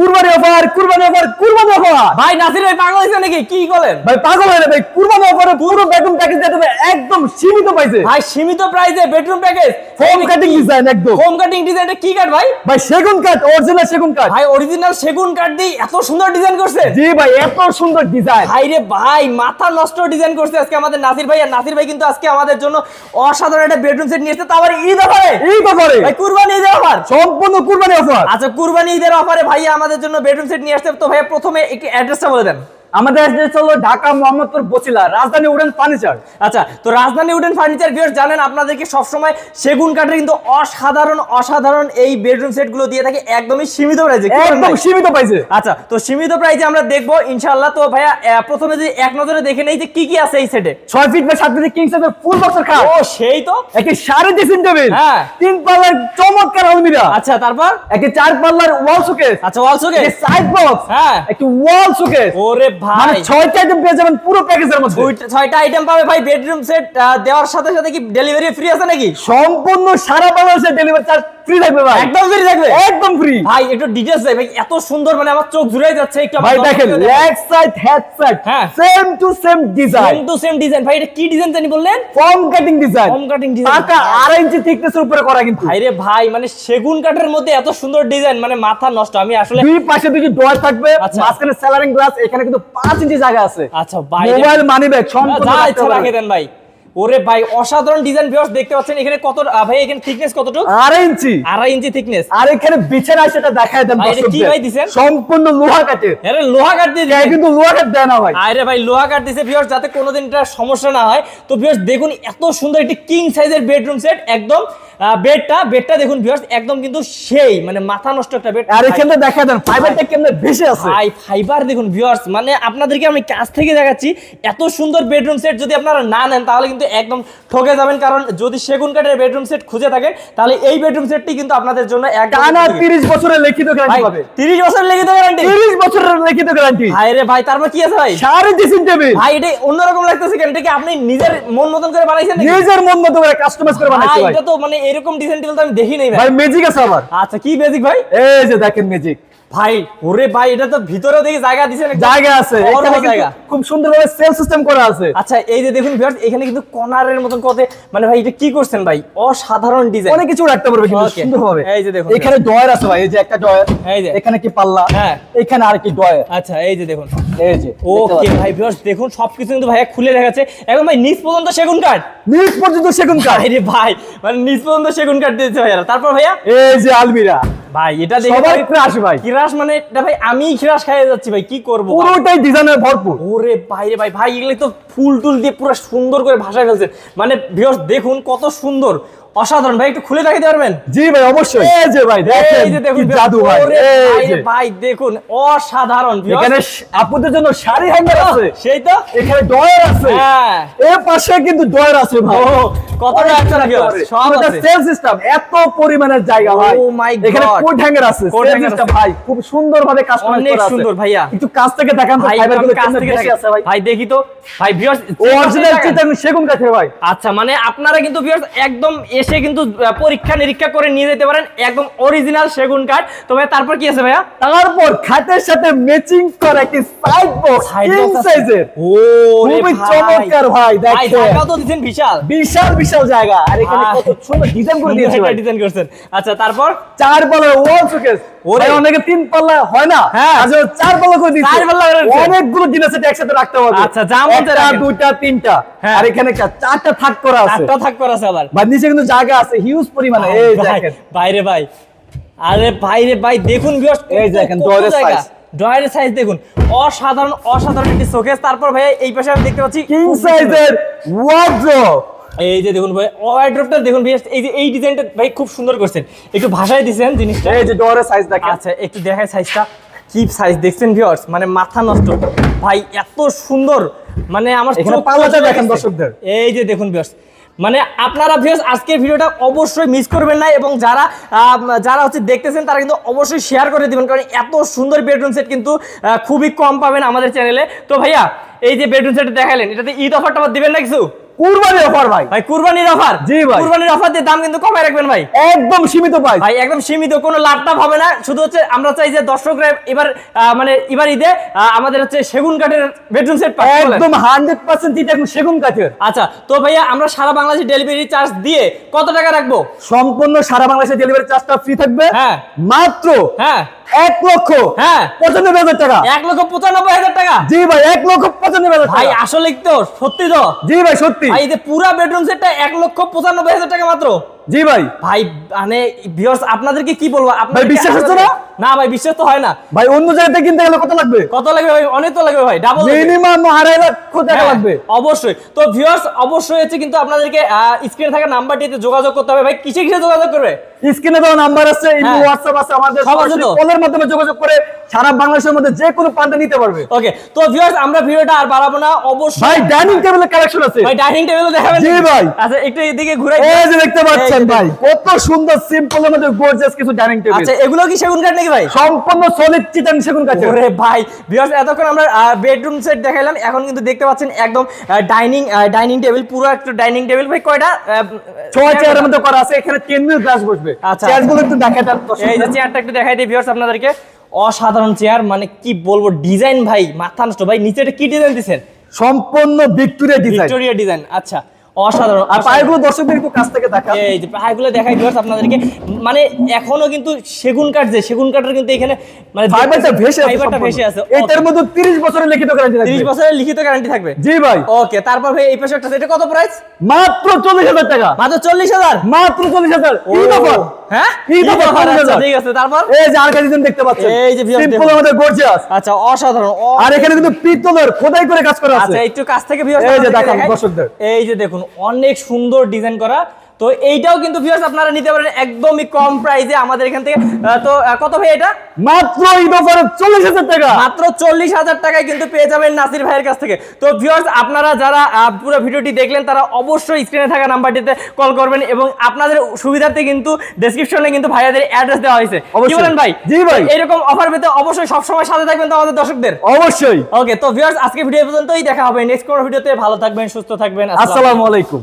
কুরবানি অফার কুরবানি অফার কুরবানি অফার। ভাই নাসির ভাই পাগল হইছে নাকি? কি বলেন ভাই? পাগল হয় না ভাই, কুরবানি অফারে পুরো বেডরুম প্যাকেজ দিতে হবে একদম সীমিত প্রাইসে। ভাই সীমিত প্রাইসে bedroom package, foam cutting design একদম। ফোম কাটিং ডিজাইনটা কি কাট ভাই? ভাই সেগুন কাঠ, অরিজিনাল সেগুন কাঠ। ভাই অরিজিনাল সেগুন কাঠ দিয়ে এত সুন্দর ডিজাইন করছে। জি ভাই, এত সুন্দর ডিজাইন। ভাই রে ভাই, মাথা নষ্ট ডিজাইন করছে আজকে আমাদের নাসির ভাই। আর নাসির ভাই কিন্তু আজকে আমাদের জন্য অসাধারণ একটা বেডরুম সেট নিয়ে এসেছে, তাও আবার ঈদ অফারে। ঈদ অফারে ভাই কুরবানি ঈদের অফার, সম্পূর্ণ কুরবানি অফার। আচ্ছা কুরবানি ঈদের অফারে ভাই আমাদের জন্য বেডরুম সেট নিয়ে আসছে। তো ভাই প্রথমে একটু অ্যাড্রেসটা বলে দেন। আমাদের অ্যাড্রেস হলো ঢাকা মোহাম্মদপুর বছিলা, রাজধানী উডেন ফার্নিচার। আচ্ছা, তো রাজধানী উডেন ফার্নিচার ভিউয়ার্স জানেন আপনাদেরকে সবসময় সেগুন কাঠের কিন্তু অসাধারণ এই বেডরুম সেটগুলো দিয়ে থাকে একদমই সীমিত প্রাইসে। একদম সীমিত প্রাইসে। আচ্ছা, তো সীমিত প্রাইসে আমরা দেখবো ইনশাআল্লাহ। তো ভাইয়া প্রথমে যদি এক নজরে দেখে নেই যে কি কি আছে এই সেটে। 6 ফিট বাই 7 ফিট কিং সাইজের ফুল বক্সের খাট। ও সেই তো। একটি 3.5 টেবিল, হ্যাঁ 3 পাল্লার চমৎকার আলমিরা। আচ্ছা তারপর একটি 4 পাল্লার ওয়াল শোকেস। আচ্ছা ওয়াল শোকেস, একটি সাইড বক্স, হ্যাঁ একটি ওয়াল শোকেস। ওরে ভাই মানে 6টা আইটেম পেয়ে যাবেন পুরো প্যাকেজের মধ্যে। 6টা আইটেম পাবে ভাই। বেডরুম সেট দেওয়ার সাথে সাথে কি ডেলিভারি ফ্রি আছে নাকি? সম্পূর্ণ সারা বাংলাদেশে ডেলিভারি চার্জ ফ্রি থাকবে ভাই। একদম ফ্রি থাকবে, একদম ফ্রি। ভাই একটু ডিটেইলস দেই ভাই, এত সুন্দর মানে আমার চোখ জুড়াই যাচ্ছে। একটু ভাই দেখেন, লেগ সাইড হেড সাইড হ্যাঁ same to same design, same to same design. ভাই এটা কি ডিজাইন জানি বললেন? Form cutting design. Form cutting design, পাকা 2.5 ইঞ্চি থিকনেসের উপরে করা কিন্তু। ভাই রে ভাই, মানে সেগুন কাঠের মধ্যে এত সুন্দর ডিজাইন, মানে মাথা নষ্ট। আমি আসলে দুই পাশে দুটি ডোর থাকবে, আচ্ছা। মাঝখানে সেলারিং গ্লাস, এখানে কিন্তু 5 ইঞ্চি জায়গা আছে। আচ্ছা ভাই, মোবাইল মানি ব্যাগ সম্পূর্ণ যা রাখতে ইচ্ছা পারবেন। রাখে দেন ভাই। ওরে ভাই অসাধারণ ডিজাইন ভিউয়ার্স দেখতে পাচ্ছেন। এখানে কত ভাই, এখানে থিকনেস কতটুকু? 2.5 ইঞ্চি। 2.5 ইঞ্চি থিকনেস। আর এখানে বিছানা সেটা দেখায় দেন ভাই, এটা কি ভাই দিছেন? সম্পূর্ণ লোহা কাঠের। আরে লোহা কাঠ দিয়ে দিছেন? কিন্তু লোহা কাঠ দেয় না ভাই। আরে ভাই লোহা কাঠ দিছে ভিউয়ার্স, যাতে কোনোদিন এটা সমস্যা না হয়। তো ভিউয়ার্স দেখুন এত সুন্দর একটি কিং সাইজের বেডরুম সেট। একদম বেডটা দেখুন ভিউয়ার্স, একদম কিন্তু সেই মানে মাথা নষ্ট একটা বেড। আর এখানে দেখায় দেন ফাইবারটা কেমনে ভেসে আছে। ভাই ফাইবার দেখুন ভিউয়ার্স, মানে আপনাদেরকে আমি কাছ থেকে দেখাচ্ছি। এত সুন্দর বেডরুম সেট যদি আপনারা না নেন তাহলে কিন্তু একদম ঠকে যাবেন। কারণ যদি সেগুন কাঠের বেডরুম সেট খুঁজে থাকেন তাহলে এই বেডরুম সেটটি কিন্তু আপনাদের জন্য টানা 30 বছরের লিখিত গ্যারান্টি পাবে। 30 বছরের লিখিত গ্যারান্টি? 30 বছরের লিখিত গ্যারান্টি। ভাই রে ভাই, তারপর কি আছে ভাই? 3.5 টেবিল। ভাই এটা অন্যরকম লাগতেছে কেন? এটা কি আপনি নিজের মন মতন করে বানাইছেন নাকি? নিজের মন মতো করে কাস্টমাইজ করে বানাইছে ভাই। এটা তো মানে এরকম ডিজাইন টিজাইন তো আমি দেখি নাই ভাই। ভাই ম্যাজিক আছে আবার। আচ্ছা কি ম্যাজিক ভাই? এই যে দেখেন ম্যাজিক ভাই। ওরে ভাই, এটা তো ভিতরেও দেখি জায়গা দিছেন, জায়গা আছে এখানে, জায়গা খুব সুন্দরভাবে সেল সিস্টেম করা আছে। আচ্ছা এই যে দেখুন ভিউয়ার্স, এখানে কিন্তু কর্নারের মতন কত, মানে ভাই এটা কি করছেন ভাই? অসাধারণ ডিজাইন, অনেক কিছু রাখতে পারবে কিন্তু সুন্দরভাবে। এই যে দেখুন এখানে ডয়ার আছে ভাই, এই যে একটা ডয়ার, এই যে এখানে কি পাল্লা, হ্যাঁ এখানে আর কি ডয়ার। আচ্ছা এই যে দেখুন, এই যে ওকে ভাই ভিউয়ার্স দেখুন সবকিছু কিন্তু ভাইয়া খুলে দেখাচ্ছে একদম ভাই। নিচ পর্যন্ত সেগুন কাঠ, নিচ পর্যন্ত সেগুন কাঠ। আরে ভাই মানে নিচ পর্যন্ত সেগুন কাঠ দিয়েছে ভাইয়া। তারপর ভাইয়া এই যে আলমিরা ভাই, এটা দেখে সবাই ক্রাশ ভাই। ক্রাশ মানে এটা ভাই আমি ক্রাশ খাইয়ে যাচ্ছি ভাই, কি করব? পুরোটাই ডিজাইনের ভরপুর। ওরে ভাই রে ভাই, ভাই এগুলো তো ফুল টুল দিয়ে পুরো সুন্দর করে ভাষায় ফেলছেন। মানে ভিউয়ার্স দেখুন কত সুন্দর, অসাধারণ। ভাই একটু খুলে দেখাতে পারবেন? জি ভাই অবশ্যই। এই যে ভাই দেখেন, এই যে দেখুন কি জাদু ভাই। এই যে ভাই দেখুন অসাধারণ। এখানে আপুদের জন্য শাড়ি হ্যাঙ্গার আছে, সেই তো এখানে ডয়ার আছে, হ্যাঁ এর পাশে কিন্তু ডয়ার আছে ভাই। কত টাকা সব আছে, সেল সিস্টেম, এত পরিমাণের জায়গা ভাই। ও মাই গড, এখানে কোড হ্যাঙ্গার আছে, সেল সিস্টেম ভাই খুব সুন্দরভাবে কাস্টমাইজ করা আছে। অনেক সুন্দর ভাইয়া। একটু কাছ থেকে দেখান তো ফাইবারগুলো কাছ কেমন থেকে বেশি আছে ভাই। ভাই দেখি তো ভাই ভিউয়ার্স, অরিজিনাল চিটাগং সেগুন কাঠের ভাই। আচ্ছা মানে আপনারা কিন্তু ভিউয়ার্স একদম এসে কিন্তু পরীক্ষা নিরীক্ষা করে নিয়ে যেতে পারেন, একদম অরিজিনাল সেগুন কাঠ। তো ভাই তারপর কি আছে ভাইয়া? তারপর খাটের সাথে ম্যাচিং করা একটি সাইড বক্স কিং সাইজের। ও খুবই চমৎকার ভাই, ভাই দেখেন জায়গাও তো দিবেন বিশাল বিশাল বিশাল জায়গা। আর এখানে কত সুন্দর ডিজাইন করে দিয়েছে ভাই, ডিজাইন করছেন। আচ্ছা তারপর 4 পাল্লার ওয়াল শোকেস। ওরে অনেকে 3 পাল্লা হয় না, হ্যাঁ আজ 4 পাল্লা করে দিয়েছে। 4 পাল্লা করে দিয়েছে, অনেকগুলো জিনিস একসাথে রাখতে হবে। আচ্ছা যা মন চায় রাখেন, 2টা 3টা, আর এখানে 4টা থাক করা আছে। 4টা থাক করা আছে আবার ভাই নিচে কিন্তু জায়গা আছে হিউজ পরিমাণে। এই দেখেন বাইরে ভাই, আরে ভাইরে ভাই দেখুন ভিউয়ার্স, এই দেখেন ডয়ারের সাইজ, ডয়ারের সাইজ দেখুন অসাধারণ, অসাধারণ একটি শোকেস। তারপর ভাই এই পাশে আমি দেখতে পাচ্ছি কিং সাইজের ওয়ার্ড্রোব। এই যে দেখুন ভাই ওয়ার্ড্রোবটা দেখুন ভিউয়ার্স, এই যে এই ডিজাইনটা ভাই খুব সুন্দর করছেন, একটু ভাষায় দিবেন জিনিসটা। এই যে ডয়ারের সাইজ দেখেন। আচ্ছা একটু দেখায় সাইজটা, কি সাইজ দেখছেন ভিউয়ার্স, মানে মাথা নষ্ট ভাই, এত সুন্দর। মানে আমার এখানে পাল্লাটা দেখেন দর্শকদের, এই যে দেখুন ভিউয়ার্স, মানে আপনারা ভিউয়ার্স আজকের ভিডিওটা অবশ্যই মিস করবেন না, এবং যারা হচ্ছে দেখতেছেন তারা কিন্তু অবশ্যই শেয়ার করে দিবেন, কারণ এত সুন্দর বেডরুম সেট কিন্তু খুবই কম পাবেন আমাদের চ্যানেলে। তো ভাইয়া এই যে বেডরুম সেট দেখালেন, এটাতে ঈদ অফারটা দিবেন না কিছু? কুরবানির অফার ভাই। ভাই কুরবানির অফার। জি ভাই। কুরবানির অফার দিয়ে দাম কিন্তু কমায় রাখবেন ভাই। একদম সীমিত প্রাইস ভাই, একদম সীমিত, কোনো লাভ হবে না। শুধু হচ্ছে আমরা চাই যে দর্শকরা এবার ঈদে আমাদের হচ্ছে সেগুন কাঠের বেডরুম সেট পাচ্ছে। একদম 100% চিটাগাং সেগুন কাঠের। আচ্ছা, তো ভাইয়া আমরা সারা বাংলাদেশে ডেলিভারি চার্জ দিয়ে কত টাকা রাখবো? সম্পূর্ণ সারা বাংলাদেশে ডেলিভারি চার্জটা ফ্রি থাকবে। হ্যাঁ। মাত্র হ্যাঁ 1,95,000 টাকা। 1,95,000 টাকা। জি ভাই, 1,95,000 ভাই টাকা। আসলে তো সত্যি তো? জি ভাই সত্যি। ভাই, এই যে পুরো বেডরুম সেটটা 1,95,000 টাকা মাত্র। জি ভাই। ভাই মানে ভিউয়ার্স আপনাদেরকে কি বলবো, ভাই বিশ্বাস হচ্ছে না? না ভাই, বিশ্বাস তো হয় না ভাই অন্য জায়গাতে কিনতে গেলে কত লাগবে? কত লাগবে ভাই? অনেক তো লাগবে ভাই, ডাবল মিনিমাম 2.5 লক্ষ টাকা লাগবে। অবশ্যই। তো ভিউয়ার্স অবশ্যই হচ্ছে কিন্তু আপনাদেরকে স্ক্রিনে থাকা নাম্বারটিতে যোগাযোগ করতে হবে। ভাই কিসে যোগাযোগ করবে? স্ক্রিনে দেওয়া নাম্বার আছে, ইমো হোয়াটসঅ্যাপ আছে, আমাদের সরাসরি কলের মাধ্যমে যোগাযোগ করে সারা বাংলাদেশের মধ্যে যে কোনো প্রান্তে নিতে পারবে। ওকে, তো ভিউয়ার্স আমরা ভিডিওটা আর বাড়াবো না। অবশ্যই ভাই ডাইনিং টেবিলের কালেকশন আছে। ভাই ডাইনিং টেবিল দেখাবেন? জি ভাই। আচ্ছা একটু এদিকে ঘুরাই। এই যে দেখতে পাচ্ছেন ভাই, কত সুন্দর সিম্পলের মধ্যে গর্জিয়াস কিছু ডাইনিং টেবিল। আচ্ছা, এগুলো কি সেগুন কাঠ নাকি ভাই? সম্পূর্ণ সলিড চিটাগাং সেগুন কাঠের। ওরে ভাই, ভিউয়ার্স এতক্ষণ আমরা বেডরুম সেট দেখাইলাম, এখন কিন্তু দেখতে পাচ্ছেন একদম ডাইনিং টেবিল, পুরো একটা ডাইনিং টেবিল। ভাই কয়টা? 6 চেয়ারের মধ্যে করা আছে, এখানে 10 মিনিট গ্লাস বসবে। আচ্ছা, চেয়ারগুলো একটু দেখাই দেন। এই যে চেয়ারটা একটু দেখাই দিই ভিউয়ার্স আপনাদেরকে। অসাধারণ চেয়ার, মানে কি বলবো, ডিজাইন ভাই মাথা নষ্ট। ভাই নিচে এটা কি ডিজাইন দিয়েছেন? সম্পূর্ণ ভিক্টোরিয়া ডিজাইন। Victoria design. আচ্ছা, অসাধারণ। আর পায়েগুলো দর্শকদের একটু কাছ থেকে দেখা। এই যে পায়েগুলো দেখাই ভিউয়ার্স আপনাদেরকে, মানে এখনো কিন্তু সেগুন কাঠের কিন্তু এখানে মানে ফাইবারটা ভেসে আছে। এটার মধ্যে 30 বছরের লিখিত গ্যারান্টি থাকবে। 30 বছরের লিখিত গ্যারান্টি থাকবে। জি ভাই। ওকে, তারপর ভাই এই পাশে একটা, এটা কত প্রাইস? মাত্র 40,000 টাকা। মাত্র 40,000? মাত্র 40,000। ঈদ অফার। হ্যাঁ ঈদ অফার। আচ্ছা ঠিক আছে, তারপর এই যে আরেকটা ডিজাইন দেখতে পাচ্ছেন, এই যে সিম্পল আমাদের গর্জিয়াস। আচ্ছা, অসাধারণ। আর এখানে কিন্তু পিতলের খোদাই করে কাজ করা আছে। আচ্ছা, একটু কাছ থেকে ভিউয়ার্স এই যে দেখান দর্শকদের। এই যে দেখুন, অনেক সুন্দর ডিজাইন করা। তো এইটাও কিন্তু ভিউয়ার্স আপনারা নিতে পারেন একদমই কম প্রাইসে আমাদের এখান থেকে। তো কত ভাই এটা? মাত্র ঈদ অফারে 40,000 টাকা। মাত্র 40,000 টাকায় কিন্তু পেয়ে যাবেন নাসির ভাইয়ের কাছ থেকে। তো ভিউয়ার্স আপনারা যারা পুরো ভিডিওটি দেখলেন তারা অবশ্যই স্ক্রিনে থাকা নাম্বারটিতে কল করবেন, এবং আপনাদের সুবিধার্থে কিন্তু ডেসক্রিপশনে কিন্তু ভাইয়াদের অ্যাড্রেস দেওয়া হয়েছে। কি বলেন ভাই? জি ভাই। এরকম অফার পেতে অবশ্যই সবসময় সাথে থাকবেন তো আমাদের দর্শকদের। অবশ্যই। ওকে, তো ভিউয়ার্স আজকে ভিডিও পর্যন্তই, দেখা হবে নেক্সট কোনো ভিডিওতে। ভালো থাকবেন, সুস্থ থাকবেন। আসসালামু আলাইকুম।